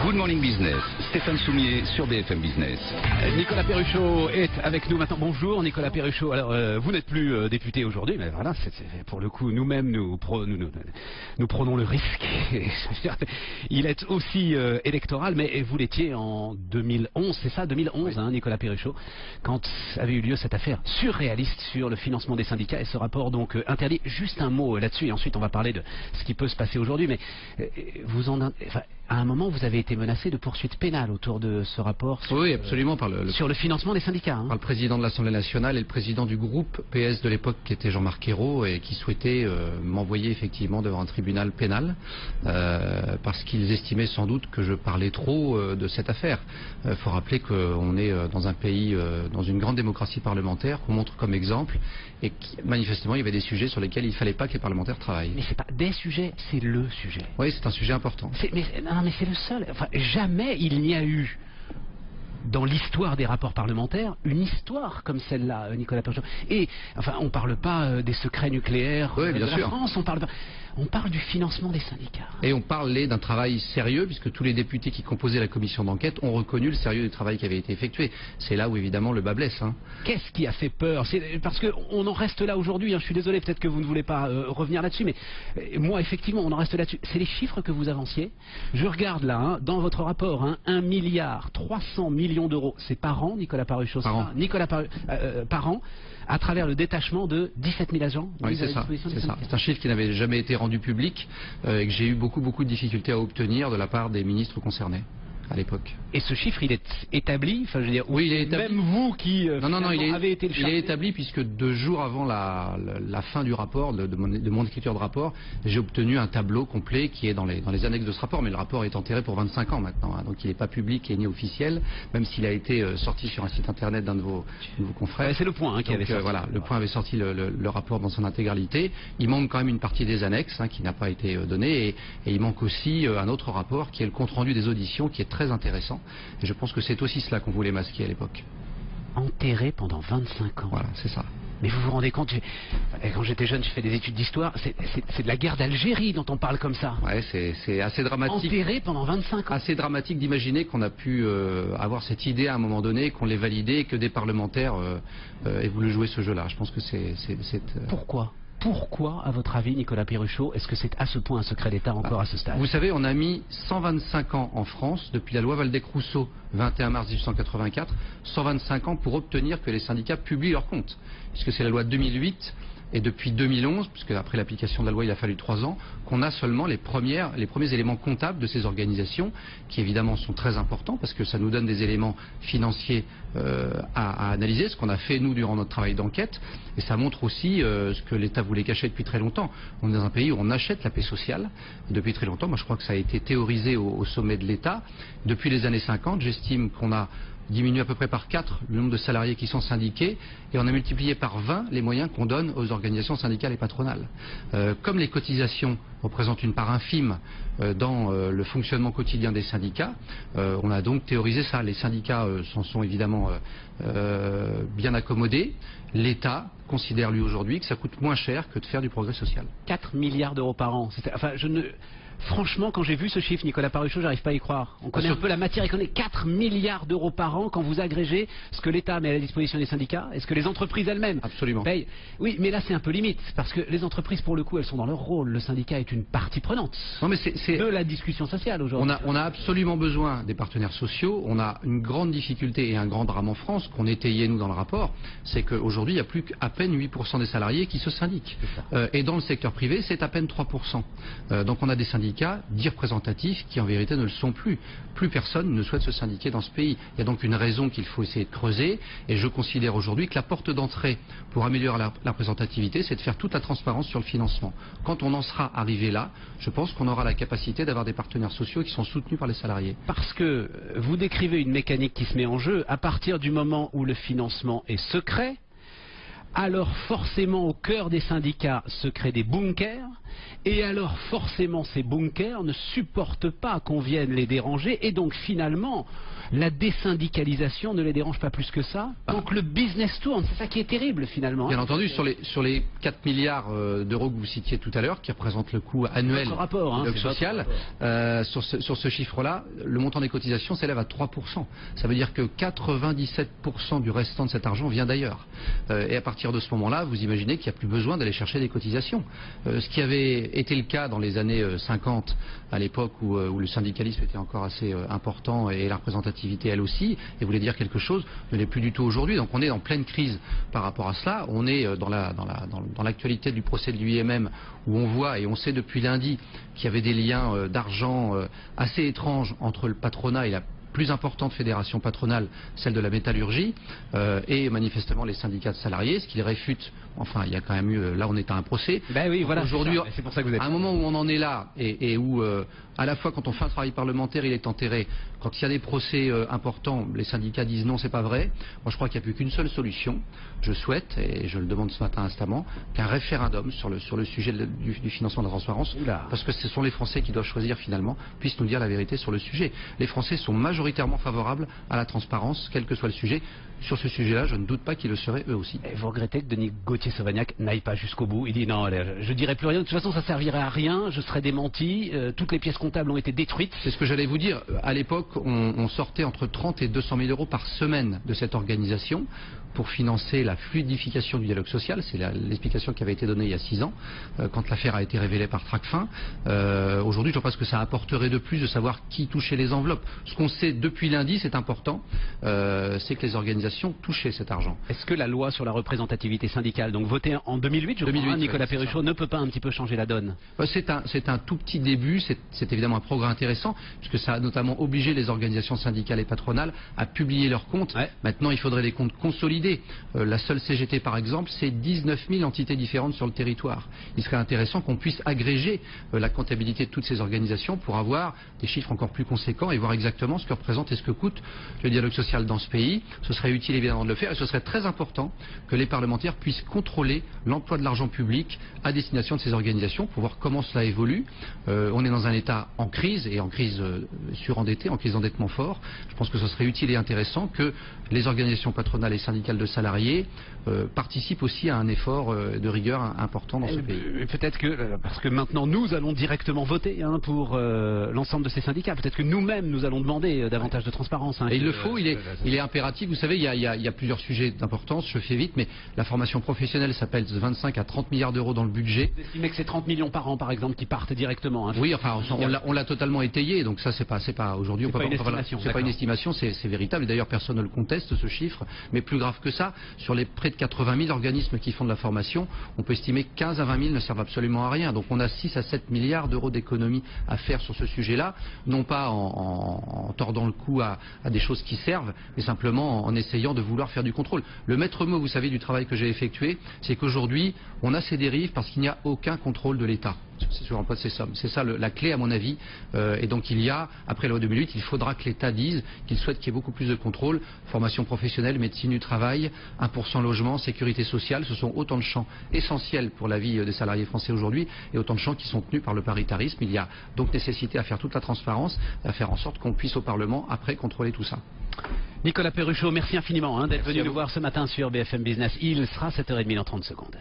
Good Morning Business, Stéphane Soumier sur BFM Business. Nicolas Perruchot est avec nous maintenant. Bonjour Nicolas Perruchot. Alors vous n'êtes plus député aujourd'hui, mais voilà, pour le coup nous-mêmes nous prenons le risque. Il est aussi électoral, mais vous l'étiez en 2011, c'est ça, 2011, oui. Nicolas Perruchot, quand avait eu lieu cette affaire surréaliste sur le financement des syndicats et ce rapport donc interdit. Juste un mot là-dessus et ensuite on va parler de ce qui peut se passer aujourd'hui, mais à un moment vous avez été menacé de poursuites pénales autour de ce rapport sur, oui, absolument, sur le financement des syndicats. Par le président de l'Assemblée nationale et le président du groupe PS de l'époque qui était Jean-Marc Ayrault et qui souhaitait m'envoyer effectivement devant un tribunal pénal parce qu'ils estimaient sans doute que je parlais trop de cette affaire. Il faut rappeler qu'on est dans un pays, dans une grande démocratie parlementaire qu'on montre comme exemple et manifestement il y avait des sujets sur lesquels il ne fallait pas que les parlementaires travaillent. Mais c'est pas des sujets, c'est le sujet. Oui, c'est un sujet important. Mais c'est le seul. Enfin, jamais il n'y a eu dans l'histoire des rapports parlementaires une histoire comme celle-là, Nicolas Perruchot. Et enfin, on ne parle pas des secrets nucléaires oui, de la France, on parle du financement des syndicats. Et on parlait d'un travail sérieux, puisque tous les députés qui composaient la commission d'enquête ont reconnu le sérieux du travail qui avait été effectué. C'est là où évidemment le bas blesse. Qu'est-ce qui a fait peur? Parce qu'on en reste là aujourd'hui, je suis désolé, peut-être que vous ne voulez pas revenir là-dessus, mais moi effectivement on en reste là-dessus. C'est les chiffres que vous avanciez. Je regarde là, dans votre rapport, 1,3 milliard d'euros, c'est par an, Nicolas Perruchot, par an, à travers le détachement de 17 000 agents. Oui, c'est ça. C'est un chiffre qui n'avait jamais été rendu public et que j'ai eu beaucoup de difficultés à obtenir de la part des ministres concernés à l'époque. Et ce chiffre, il est établi, enfin je veux dire, oui, il est établi. Même vous qui avez été il est établi puisque 2 jours avant la fin du rapport, de mon écriture de rapport, j'ai obtenu un tableau complet qui est dans les annexes de ce rapport, mais le rapport est enterré pour 25 ans maintenant, donc il n'est pas public et ni officiel, même s'il a été sorti sur un site internet d'un de vos confrères. C'est le point qui avait sorti. Voilà, le point avait sorti le rapport dans son intégralité. Il manque quand même une partie des annexes qui n'a pas été donnée et il manque aussi un autre rapport qui est le compte-rendu des auditions qui est très intéressant. Et je pense que c'est aussi cela qu'on voulait masquer à l'époque. Enterré pendant 25 ans. Voilà, c'est ça. Mais vous vous rendez compte, quand j'étais jeune, j'ai fait des études d'histoire, c'est de la guerre d'Algérie dont on parle comme ça. Ouais, c'est assez dramatique. Enterré pendant 25 ans. Assez dramatique d'imaginer qu'on a pu avoir cette idée à un moment donné, qu'on l'ait validée et que des parlementaires aient voulu jouer ce jeu-là. Je pense que c'est... Pourquoi, à votre avis, Nicolas Perruchot, est-ce que c'est à ce point un secret d'État encore à ce stade? Vous savez, on a mis 125 ans en France, depuis la loi Waldeck-Rousseau, 21 mars 1884, 125 ans pour obtenir que les syndicats publient leurs comptes. Puisque c'est la loi 2008, et depuis 2011, puisque après l'application de la loi il a fallu 3 ans, qu'on a seulement les premiers éléments comptables de ces organisations, qui évidemment sont très importants, parce que ça nous donne des éléments financiers à analyser, ce qu'on a fait nous durant notre travail d'enquête, et ça montre aussi ce que l'État voulait cacher depuis très longtemps. On est dans un pays où on achète la paix sociale, depuis très longtemps. Moi je crois que ça a été théorisé au sommet de l'État. Depuis les années 50, j'estime qu'on a diminue à peu près par 4 le nombre de salariés qui sont syndiqués et on a multiplié par 20 les moyens qu'on donne aux organisations syndicales et patronales. Comme les cotisations représentent une part infime dans le fonctionnement quotidien des syndicats, on a donc théorisé ça. Les syndicats s'en sont évidemment bien accommodés. L'État considère lui aujourd'hui que ça coûte moins cher que de faire du progrès social. 4 milliards d'euros par an. Franchement, quand j'ai vu ce chiffre, Nicolas Perruchot, j'arrive pas à y croire. On connaît un peu la matière économique. 4 milliards d'euros par an quand vous agrégez ce que l'État met à la disposition des syndicats et ce que les entreprises elles-mêmes payent. Oui, mais là c'est un peu limite, parce que les entreprises, pour le coup, elles sont dans leur rôle. Le syndicat est une partie prenante de la discussion sociale aujourd'hui. On a absolument besoin des partenaires sociaux. On a une grande difficulté et un grand drame en France qu'on étayait nous dans le rapport, c'est qu'aujourd'hui il n'y a plus qu'à peine 8% des salariés qui se syndiquent. Et dans le secteur privé, c'est à peine 3%. Donc on a des syndicats dits représentatifs qui en vérité ne le sont plus. Plus personne ne souhaite se syndiquer dans ce pays. Il y a donc une raison qu'il faut essayer de creuser et je considère aujourd'hui que la porte d'entrée pour améliorer la représentativité, c'est de faire toute la transparence sur le financement. Quand on en sera arrivé là, je pense qu'on aura la capacité d'avoir des partenaires sociaux qui sont soutenus par les salariés. Parce que vous décrivez une mécanique qui se met en jeu à partir du moment où le financement est secret. alors forcément au cœur des syndicats se créent des bunkers, et alors forcément ces bunkers ne supportent pas qu'on vienne les déranger, et donc finalement la désyndicalisation ne les dérange pas plus que ça. Donc le business tourne, c'est ça qui est terrible finalement. Bien entendu, sur les 4 milliards d'euros que vous citiez tout à l'heure, qui représentent le coût annuel rapport, du social, sur ce chiffre-là, le montant des cotisations s'élève à 3%. Ça veut dire que 97% du restant de cet argent vient d'ailleurs. Et à partir de ce moment-là, vous imaginez qu'il n'y a plus besoin d'aller chercher des cotisations. Ce qui avait été le cas dans les années 50, à l'époque où le syndicalisme était encore assez important et la représentativité elle aussi, et voulait dire quelque chose, ne l'est plus du tout aujourd'hui. Donc on est en pleine crise par rapport à cela. On est dans l'actualité du procès de l'UIMM, où on voit, et on sait depuis lundi, qu'il y avait des liens d'argent assez étranges entre le patronat et la plus importante fédération patronale, celle de la métallurgie, et manifestement les syndicats de salariés, ce qui les réfute. Enfin, il y a quand même eu, là on est à un procès. Ben oui, voilà. Aujourd'hui, c'est pour ça que vous êtes... à un moment où on en est là, et où à la fois quand on fait un travail parlementaire, il est enterré. Quand il y a des procès importants, les syndicats disent non, c'est pas vrai. Moi je crois qu'il n'y a plus qu'une seule solution. Je souhaite, et je le demande ce matin instamment, qu'un référendum sur le sujet du financement de la transparence, parce que ce sont les Français qui doivent choisir finalement, puissent nous dire la vérité sur le sujet. Les Français sont majoritairement favorables à la transparence, quel que soit le sujet. Sur ce sujet-là, je ne doute pas qu'ils le seraient eux aussi. Et vous regrettez que Denis Gauthier-Sauvagnat n'aille pas jusqu'au bout. Il dit non, allez, je dirai plus rien. De toute façon, ça servirait à rien. Je serais démenti. Toutes les pièces comptables ont été détruites. C'est ce que j'allais vous dire. À l'époque, on sortait entre 30 et 200 000 euros par semaine de cette organisation pour financer la fluidification du dialogue social. C'est l'explication qui avait été donnée il y a 6 ans, quand l'affaire a été révélée par Tracfin. Aujourd'hui, je pense que ça apporterait de plus de savoir qui touchait les enveloppes. Ce qu'on sait depuis lundi, c'est important, c'est que les organisations touchaient cet argent. Est-ce que la loi sur la représentativité syndicale, donc votée en 2008, je crois, Nicolas Perruchot, ne peut pas un petit peu changer la donne? C'est un tout petit début, c'est évidemment un progrès intéressant, puisque ça a notamment obligé les organisations syndicales et patronales à publier leurs comptes. Ouais. Maintenant, il faudrait des comptes consolidés. La seule CGT, par exemple, c'est 19 000 entités différentes sur le territoire. Il serait intéressant qu'on puisse agréger la comptabilité de toutes ces organisations pour avoir des chiffres encore plus conséquents et voir exactement ce que représente et ce que coûte le dialogue social dans ce pays. Ce serait utile évidemment de le faire, et ce serait très important que les parlementaires puissent contrôler l'emploi de l'argent public à destination de ces organisations pour voir comment cela évolue. On est dans un État en crise, et en crise surendetté, en crise d'endettement fort. Je pense que ce serait utile et intéressant que les organisations patronales et syndicales de salariés participent aussi à un effort de rigueur important dans ce pays. Peut-être que, parce que maintenant nous allons directement voter pour l'ensemble de ces syndicats, peut-être que nous-mêmes nous allons demander davantage de transparence. Et il le faut, il est impératif. Vous savez, il y a plusieurs sujets d'importance, je fais vite, mais la formation professionnelle s'appelle 25 à 30 milliards d'euros dans le budget. Vous estimez que c'est 30 millions par an, par exemple, qui partent directement? Oui, enfin, on l'a totalement étayé, donc ça, c'est pas aujourd'hui, c'est pas une estimation, c'est véritable, et d'ailleurs personne ne le conteste, ce chiffre, mais plus grave que ça, sur les près de 80 000 organismes qui font de la formation, on peut estimer que 15 à 20 000 ne servent absolument à rien, donc on a 6 à 7 milliards d'euros d'économies à faire sur ce sujet-là, non pas en tordant le cou à des choses qui servent, mais simplement en essayant de vouloir faire du contrôle. Le maître mot, vous savez, du travail que j'ai effectué, c'est qu'aujourd'hui, on a ces dérives parce qu'il n'y a aucun contrôle de l'État sur l'emploi de ces sommes. C'est ça la clé à mon avis. Et donc il y a, après la loi 2008, il faudra que l'État dise qu'il souhaite qu'il y ait beaucoup plus de contrôle. Formation professionnelle, médecine du travail, 1% logement, sécurité sociale, ce sont autant de champs essentiels pour la vie des salariés français aujourd'hui et autant de champs qui sont tenus par le paritarisme. Il y a donc nécessité à faire toute la transparence, à faire en sorte qu'on puisse au Parlement après contrôler tout ça. Nicolas Perruchot, merci infiniment d'être venu nous voir ce matin sur BFM Business. Il sera 7h30 dans 30 secondes.